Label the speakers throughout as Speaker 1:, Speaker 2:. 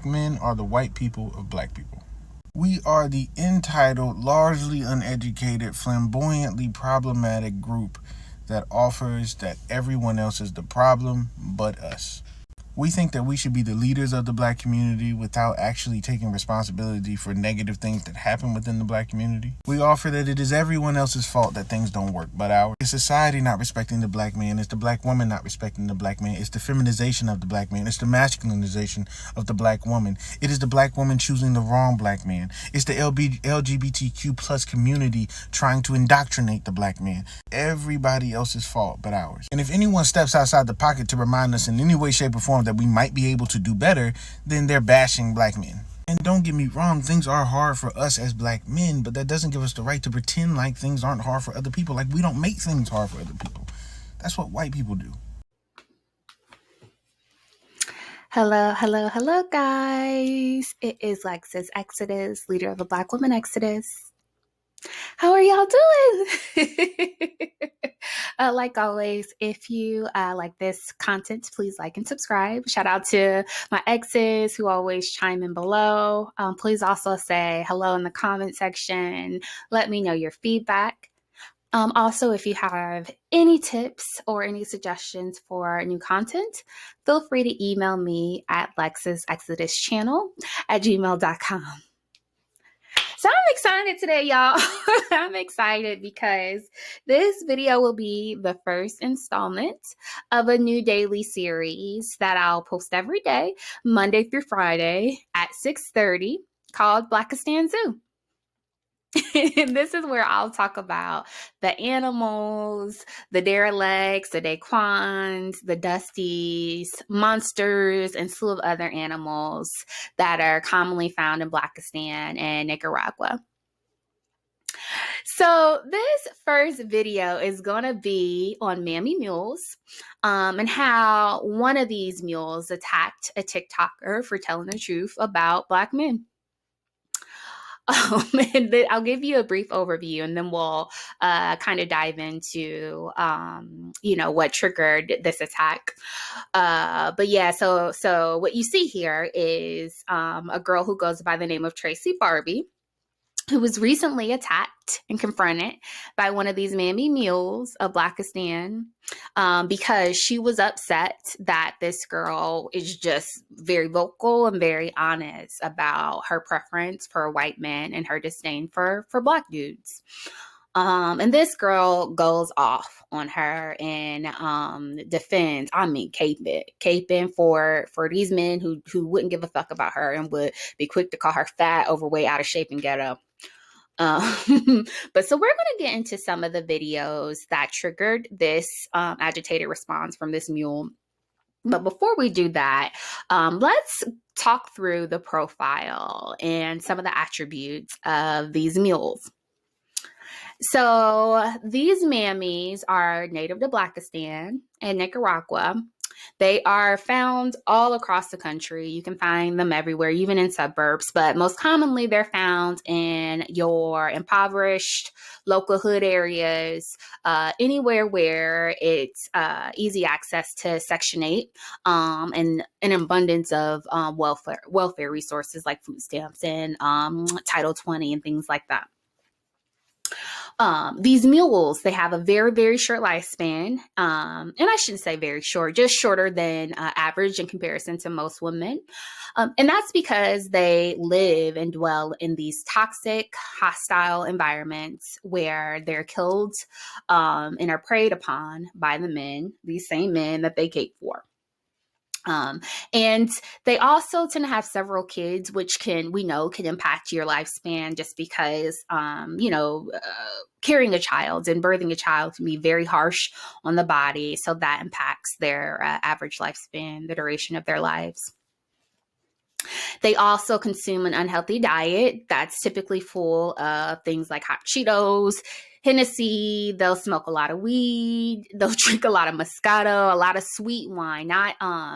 Speaker 1: black men are the white people of black people. We are the entitled, largely uneducated, flamboyantly problematic group that offers that everyone else is the problem but us. We think that we should be the leaders of the black community without actually taking responsibility for negative things that happen within the black community. We offer that it is everyone else's fault that things don't work but ours. It's society not respecting the black man. It's the black woman not respecting the black man. It's the feminization of the black man. It's the masculinization of the black woman. It is the black woman choosing the wrong black man. It's the LGBTQ plus community trying to indoctrinate the black man. Everybody else's fault but ours. And if anyone steps outside the pocket to remind us in any way, shape, or form that we might be able to do better, then they're bashing black men. And don't get me wrong, things are hard for us as black men, but that doesn't give us the right to pretend like things aren't hard for other people. Like we don't make things hard for other people. That's what white people do.
Speaker 2: Hello, guys. It is Lexus Exodus, leader of the Black Women Exodus. How are y'all doing? Like always, if you like this content, please like and subscribe. Shout out to my exes who always chime in below. Please also say hello in the comment section. Let me know your feedback. Also, if you have any tips or any suggestions for new content, feel free to email me at lexusexoduschannel@gmail.com. So I'm excited today, y'all. I'm excited because this video will be the first installment of a new daily series that I'll post every day, Monday through Friday at 6:30, called Blackistan Zoo. And this is where I'll talk about the animals, the derelicts, the daquans, the dusties, monsters, and slew of other animals that are commonly found in Blackistan and Nicaragua. So this first video is going to be on Mammy mules and how one of these mules attacked a TikToker for telling the truth about black men. And then I'll give you a brief overview and then we'll kind of dive into, what triggered this attack. But yeah, so what you see here is a girl who goes by the name of Tracy Barbie, who was recently attacked and confronted by one of these Mammy mules of Blackistan because she was upset that this girl is just very vocal and very honest about her preference for white men and her disdain for black dudes. And this girl goes off on her and defends, caping for these men who wouldn't give a fuck about her and would be quick to call her fat, overweight, out of shape, and ghetto. But so we're going to get into some of the videos that triggered this agitated response from this mule. But before we do that, let's talk through the profile and some of the attributes of these mules. So these mammies are native to Blackistan and Nicaragua. They are found all across the country. You can find them everywhere, even in suburbs, but most commonly they're found in your impoverished local hood areas, anywhere where it's easy access to Section 8 and an abundance of welfare resources like food stamps and Title 20 and things like that. These mules, they have a very, very short lifespan. And I shouldn't say very short, just shorter than average in comparison to most women. And that's because they live and dwell in these toxic, hostile environments where they're killed and are preyed upon by the men, these same men that they cape for. And they also tend to have several kids, which we know can impact your lifespan just because, carrying a child and birthing a child can be very harsh on the body. So that impacts their average lifespan, the duration of their lives. They also consume an unhealthy diet that's typically full of things like hot Cheetos, Hennessy. They'll smoke a lot of weed. They'll drink a lot of Moscato, a lot of sweet wine, not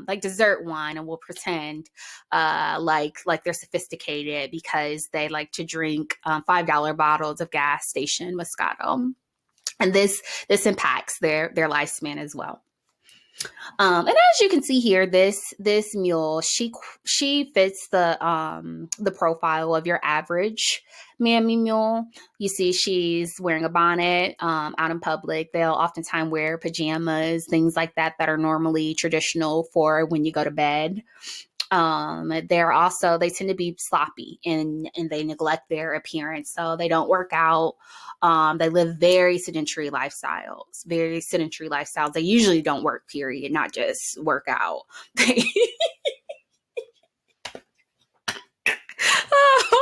Speaker 2: like dessert wine, and will pretend like they're sophisticated because they like to drink $5 bottles of gas station Moscato. And this impacts their lifespan as well. And as you can see here, this mule, she fits the profile of your average Mammy mule. You see, she's wearing a bonnet out in public. They'll oftentimes wear pajamas, things like that are normally traditional for when you go to bed. They tend to be sloppy and they neglect their appearance, so they don't work out. They live very sedentary lifestyles. They usually don't work, period, not just work out. I'm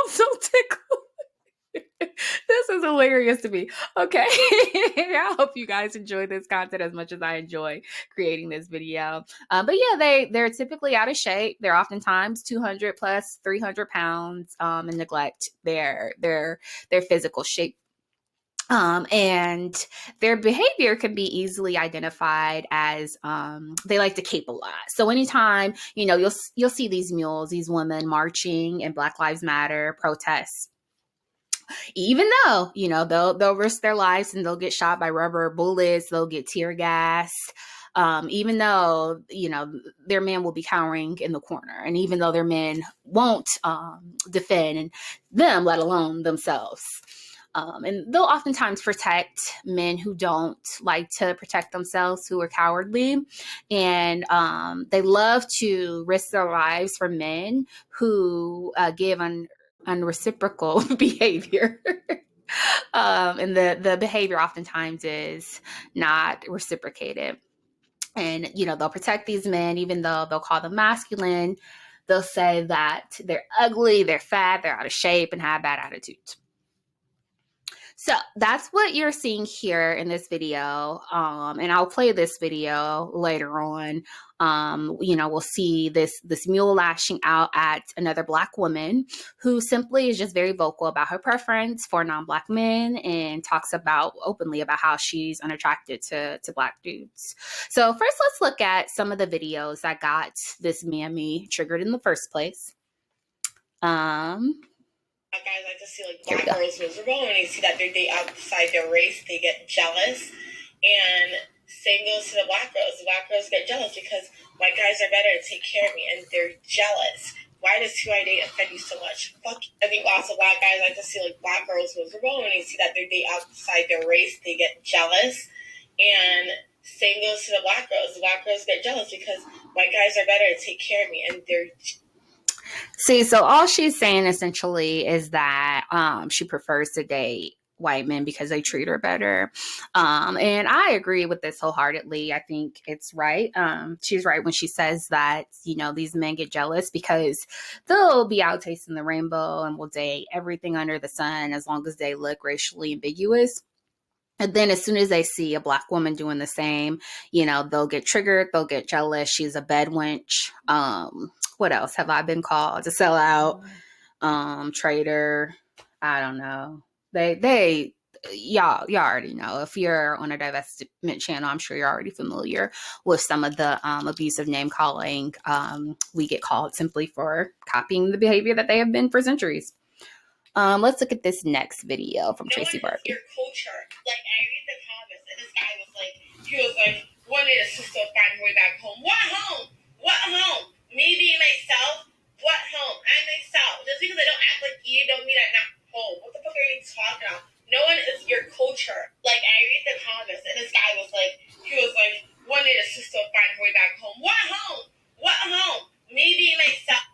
Speaker 2: so tickled. This is hilarious to me. Okay. I hope you guys enjoy this content as much as I enjoy creating this video. But yeah, they're typically out of shape. They're oftentimes 200 plus 300 pounds, and neglect their physical shape. And their behavior can be easily identified as they like to cape a lot. So anytime, you'll see these mules, these women marching in Black Lives Matter protests, even though they'll risk their lives and they'll get shot by rubber bullets, they'll get tear gas, even though their men will be cowering in the corner, and even though their men won't defend them, let alone themselves. And they'll oftentimes protect men who don't like to protect themselves, who are cowardly. And they love to risk their lives for men who give unreciprocal behavior. And the behavior oftentimes is not reciprocated. And, they'll protect these men, even though they'll call them masculine. They'll say that they're ugly, they're fat, they're out of shape, and have bad attitudes. So that's what you're seeing here in this video. And I'll play this video later on. We'll see this mule lashing out at another Black woman who simply is just very vocal about her preference for non-Black men and talks openly about how she's unattracted to Black dudes. So first, let's look at some of the videos that got this Mammy triggered in the first place.
Speaker 3: Guys like to see Black girls miserable, and when they see that they date outside their race, they get jealous. And same goes to the Black girls. The Black girls get jealous because white guys are better to take care of me, and they're jealous. Why does who I date offend you so much? Fuck. I think lots of Black guys like to see Black girls miserable, and when they see that they date outside their race, they get jealous. And same goes to the Black girls. The Black girls get jealous because white guys are better to take care of me, and they're
Speaker 2: See, so all she's saying essentially is that she prefers to date white men because they treat her better. And I agree with this wholeheartedly. I think it's right. She's right when she says that, these men get jealous because they'll be out tasting the rainbow and will date everything under the sun as long as they look racially ambiguous. And then as soon as they see a Black woman doing the same, they'll get triggered, they'll get jealous. She's a bed wench. What else have I been called? A sellout, traitor. I don't know. Y'all already know. If you're on a divestment channel, I'm sure you're already familiar with some of the abusive name calling we get called simply for copying the behavior that they have been for centuries. Let's look at this next video from Tracy Barbie.
Speaker 3: Your culture. I read the comments, and this guy was one day the sister will find her way back home. What home? What home? Me being myself? What home? I'm myself. Just because I don't act like you don't mean I'm not home. What the fuck are you talking about? No one is your culture. I read the comments, and this guy was one day the sister will find her way back home. What home? What home? Me being myself.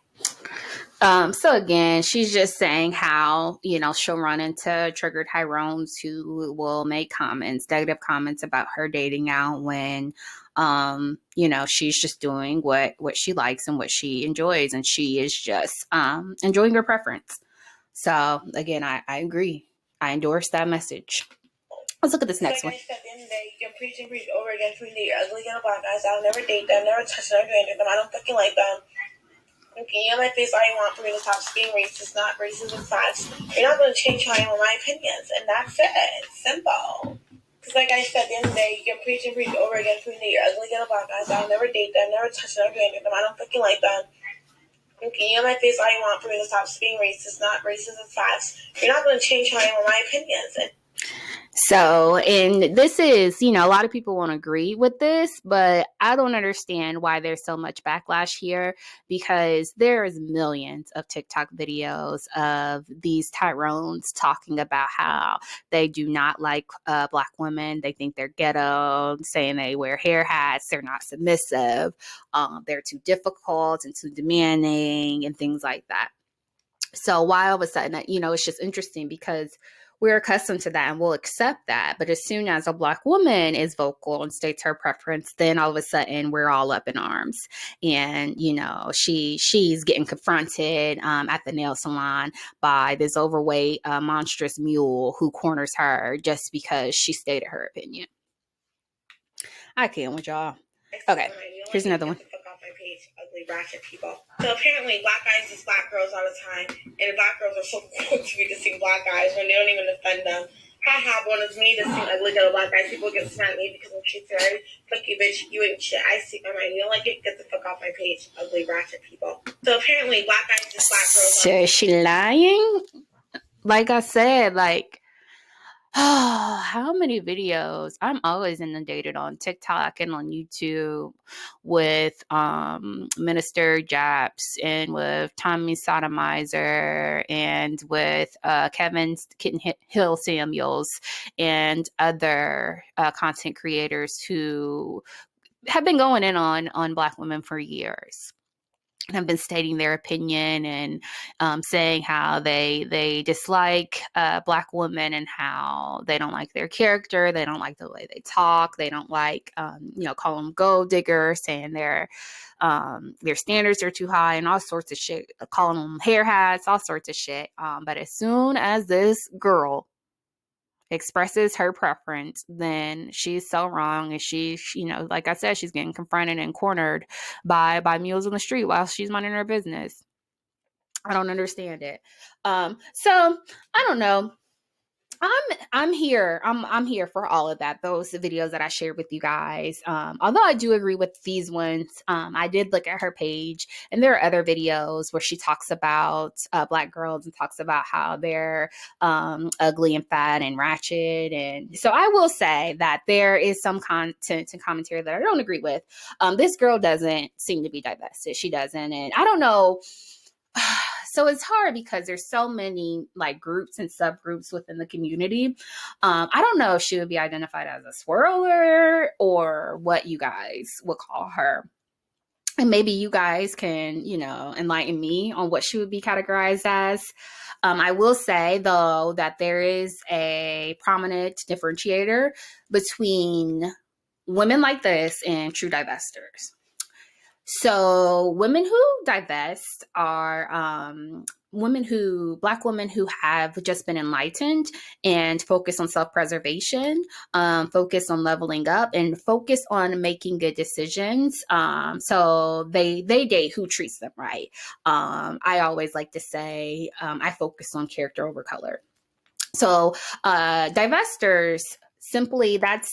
Speaker 2: So again, she's just saying how, she'll run into triggered Tyrones who will make negative comments about her dating out when, she's just doing what she likes and what she enjoys. And she is just enjoying her preference. So again, I agree. I endorse that message. Let's look at this next one.
Speaker 3: At the end of the day, you can preach and preach over again for you're ugly ghetto Black guys. I'll never date them, never touch them, never do anything with them. I don't fucking like them. Okay, you know my face all you want for me to stop being racist, not racist with facts. You're not going to change how I am with my opinions, and that's it. It's simple. Because I said, at the end of the day, you can preach and preach over again for me you're ugly ghetto Black guys. I'll never date them, never touch them, never do anything with them. I don't fucking like them. Okay, you know my face all you want for me to stop being racist, not racist with facts. You're not going to change how I am with my opinions.
Speaker 2: So, and this is, a lot of people won't agree with this, but I don't understand why there's so much backlash here, because there is millions of TikTok videos of these Tyrones talking about how they do not like Black women. They think they're ghetto, saying they wear hair hats, they're not submissive, they're too difficult and too demanding and things like that. So why all of a sudden, it's just interesting because we're accustomed to that and we'll accept that. But as soon as a Black woman is vocal and states her preference, then all of a sudden we're all up in arms. And, she's getting confronted at the nail salon by this overweight, monstrous mule who corners her just because she stated her opinion. I can't with y'all. Okay, here's another one.
Speaker 3: Ugly ratchet people. So apparently Black guys diss Black girls all the time, and Black girls are so quick to be dissing Black guys when they don't even defend them. Haha, when it's me dissing ugly little Black guys, people get smart at me because I'm shit already. Fuck you, bitch, you ain't shit. I speak my mind. You don't like it? Get the fuck off my page, ugly ratchet people. So apparently Black guys diss Black girls.
Speaker 2: So is she lying? Like I said, how many videos? I'm always inundated on TikTok and on YouTube with Minister Japs and with Tommy Sodomizer and with Kevin Kitten Hill Samuels and other content creators who have been going in on Black women for years. Have been stating their opinion and saying how they dislike Black women and how they don't like their character, they don't like the way they talk, they don't like call them gold diggers, saying their standards are too high and all sorts of shit, calling them hair hats, all sorts of shit. But as soon as this girl expresses her preference, then she's so wrong. And she, like I said, she's getting confronted and cornered by mules on the street while she's minding her business. I don't understand it. So I don't know. I'm here. I'm here for all of that. Those videos that I shared with you guys. Although I do agree with these ones. I did look at her page, and there are other videos where she talks about Black girls and talks about how they're ugly and fat and ratchet. And so I will say that there is some content and commentary that I don't agree with. This girl doesn't seem to be divested. She doesn't, and I don't know. So it's hard because there's so many groups and subgroups within the community. I don't know if she would be identified as a swirler or what you guys would call her. And maybe you guys can, enlighten me on what she would be categorized as. I will say, though, that there is a prominent differentiator between women like this and true divestors. So women who divest are Black women who have just been enlightened and focus on self-preservation, focus on leveling up, and focus on making good decisions. So they date who treats them right. I always like to say I focus on character over color. So divestors simply that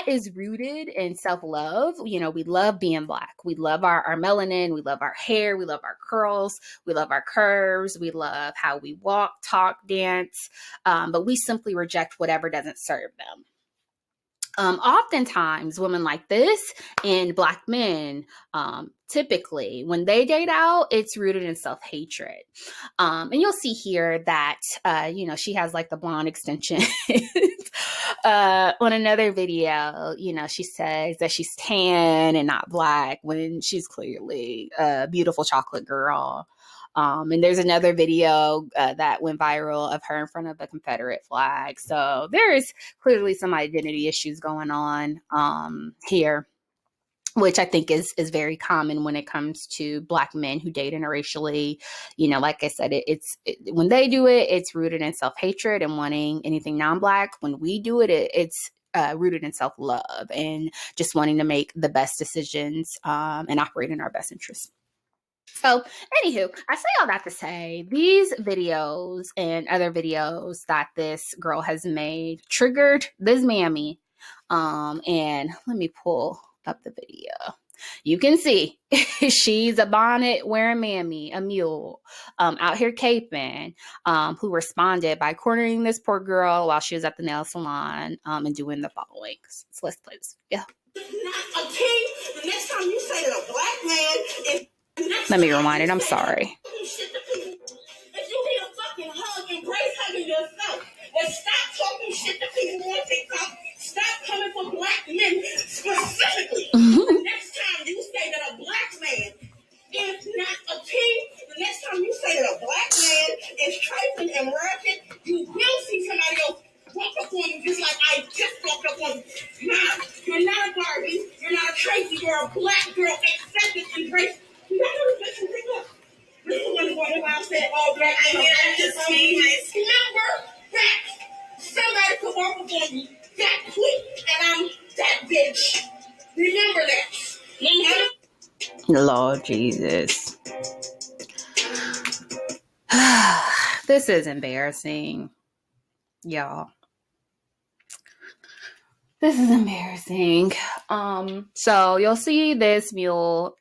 Speaker 2: is rooted in self-love. We love being Black. We love our melanin. We love our hair. We love our curls. We love our curves. We love how we walk, talk, dance. But we simply reject whatever doesn't serve them. Oftentimes women like this and Black men, typically when they date out, it's rooted in self-hatred. And you'll see here that, she has the blonde extension. On another video, she says that she's tan and not Black when she's clearly a beautiful chocolate girl. And there's another video that went viral of her in front of a Confederate flag. So there is clearly some identity issues going on here, which I think is very common when it comes to Black men who date interracially. Like I said, when they do it, it's rooted in self-hatred and wanting anything non-Black. When we do it, it's rooted in self-love and just wanting to make the best decisions and operate in our best interests. So, anywho, I say all that to say these videos and other videos that this girl has made triggered this Mammy. And let me pull up the video. You can see she's a bonnet wearing Mammy, a mule, out here caping, who responded by cornering this poor girl while she was at the nail salon, and doing the following. So let's play this. Yeah.
Speaker 3: Not a king. The next time you say that a black man is.
Speaker 2: Let me rewind it. I'm sorry.
Speaker 3: If you need a fucking hug, embrace hugging yourself. And stop talking shit to people on TikTok. Stop coming for black men specifically. The next time you say that a black man is not a king, the next time you say that a black man is trifling and ratchet, you will see somebody else walk up on you just like I just walked up on you. Nah, you're not a Barbie. You're not a Tracy. You're a black girl. Accept it, embrace. You gotta listen to me. This is when I said all black men. Remember that somebody could walk up on me that quick, and I'm that bitch. Remember that.
Speaker 2: Lord Jesus. This is embarrassing, y'all. This is embarrassing. So you'll see this mule.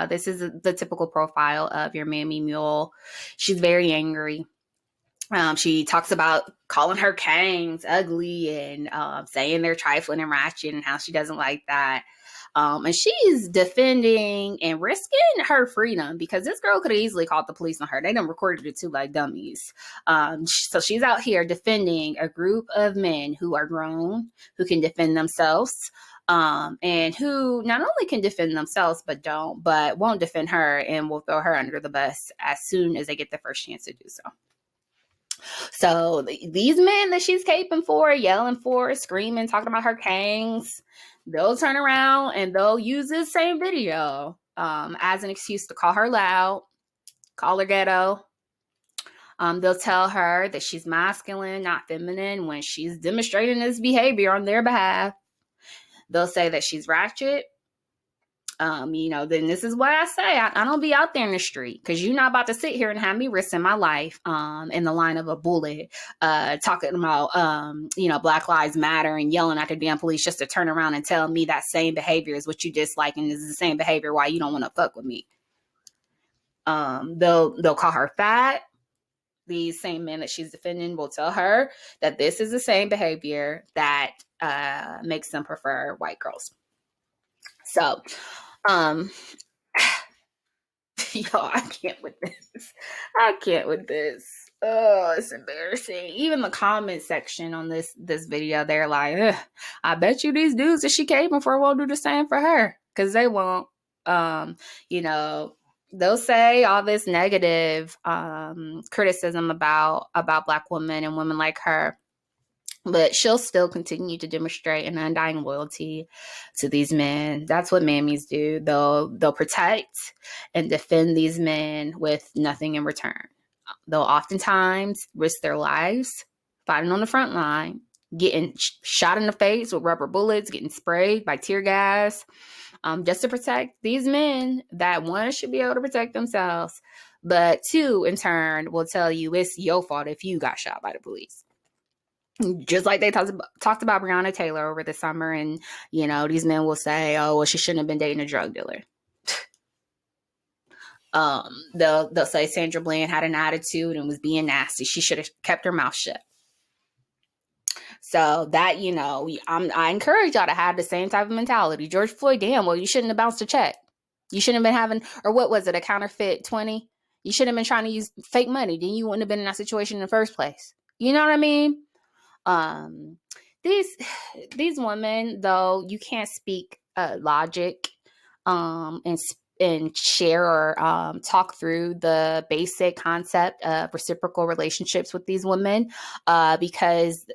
Speaker 2: This is the typical profile of your Mammy mule. She's very angry. She talks about calling her Kangz ugly and saying they're trifling and ratchet and how she doesn't like that. And she's defending and risking her freedom because this girl could have easily called the police on her. They done recorded it too like dummies. So she's out here defending a group of men who are grown, who can defend themselves, and who not only can defend themselves, but won't defend her and will throw her under the bus as soon as they get the first chance to do so. So these men that she's caping for, yelling for, screaming, talking about her Kangz, they'll turn around and they'll use this same video as an excuse to call her loud, call her ghetto. They'll tell her that she's masculine, not feminine, when she's demonstrating this behavior on their behalf. They'll say that she's ratchet. Then this is what I say. I don't be out there in the street because you're not about to sit here and have me risking my life in the line of a bullet, talking about, Black Lives Matter and yelling at the damn police just to turn around and tell me that same behavior is what you dislike and is the same behavior why you don't want to fuck with me. They'll call her fat. These same men that she's defending will tell her that this is the same behavior that makes them prefer white girls. So, I can't with this. Oh, it's embarrassing. Even the comment section on this video, they're like, I bet you these dudes that she came for won't do the same for her. Because they won't. They'll say all this negative criticism about Black women and women like her. But she'll still continue to demonstrate an undying loyalty to these men. That's what Mammies do. They'll protect and defend these men with nothing in return. They'll oftentimes risk their lives fighting on the front line, getting shot in the face with rubber bullets, getting sprayed by tear gas, just to protect these men that, one, should be able to protect themselves, but two, in turn, will tell you it's your fault if you got shot by the police. Just like they talked about Breonna Taylor over the summer, and these men will say, "Oh, well, she shouldn't have been dating a drug dealer." They'll say Sandra Bland had an attitude and was being nasty. She should have kept her mouth shut. So that I encourage y'all to have the same type of mentality. George Floyd, damn, well, you shouldn't have bounced a check. You shouldn't have been having, or what was it, a counterfeit 20? You shouldn't have been trying to use fake money. Then you wouldn't have been in that situation in the first place. You know what I mean? These women, though, you can't speak logic and share or talk through the basic concept of reciprocal relationships with these women because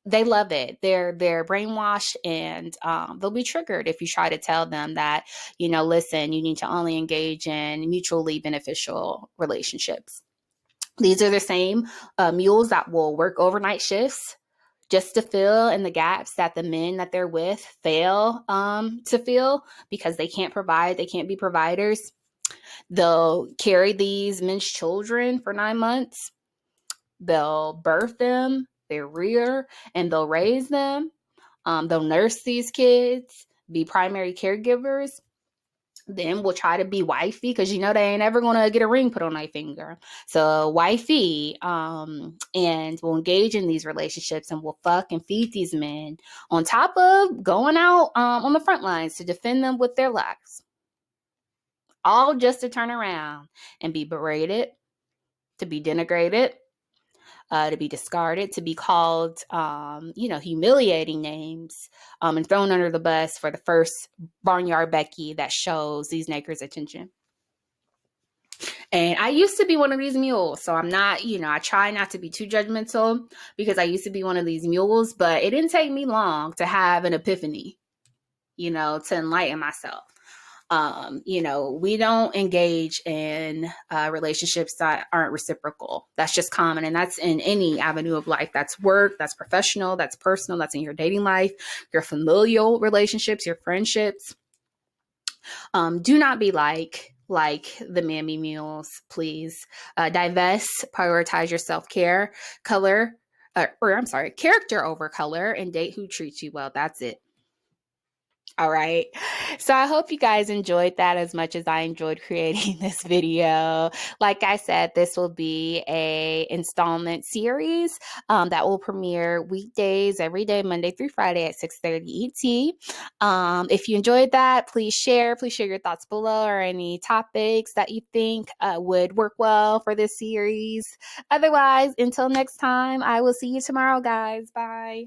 Speaker 2: they love it. They're brainwashed, and they'll be triggered if you try to tell them that, listen, you need to only engage in mutually beneficial relationships. These are the same mules that will work overnight shifts just to fill in the gaps that the men that they're with fail to fill because they can't provide, they can't be providers. They'll carry these men's children for 9 months. They'll birth them, they're rear, and they'll raise them. They'll nurse these kids, be primary caregivers. then will try to be wifey because they ain't ever gonna get a ring put on their finger. So wifey, and will engage in these relationships and will fuck and feed these men on top of going out on the front lines to defend them with their lives. All just to turn around and be berated, to be denigrated, to be discarded, to be called, humiliating names, and thrown under the bus for the first Barnyard Becky that shows these niggers attention. And I used to be one of these mules. So I'm not, I try not to be too judgmental because I used to be one of these mules, but it didn't take me long to have an epiphany, to enlighten myself. We don't engage in relationships that aren't reciprocal. That's just common. And that's in any avenue of life. That's work, that's professional, that's personal, that's in your dating life, your familial relationships, your friendships. Do not be like the Mammy mules, please. Divest, prioritize your self-care, character over color, and date who treats you well. That's it. All right. So I hope you guys enjoyed that as much as I enjoyed creating this video. Like I said, this will be a installment series that will premiere weekdays every day, Monday through Friday at 6:30 ET. If you enjoyed that, please share your thoughts below or any topics that you think would work well for this series. Otherwise, until next time, I will see you tomorrow, guys. Bye.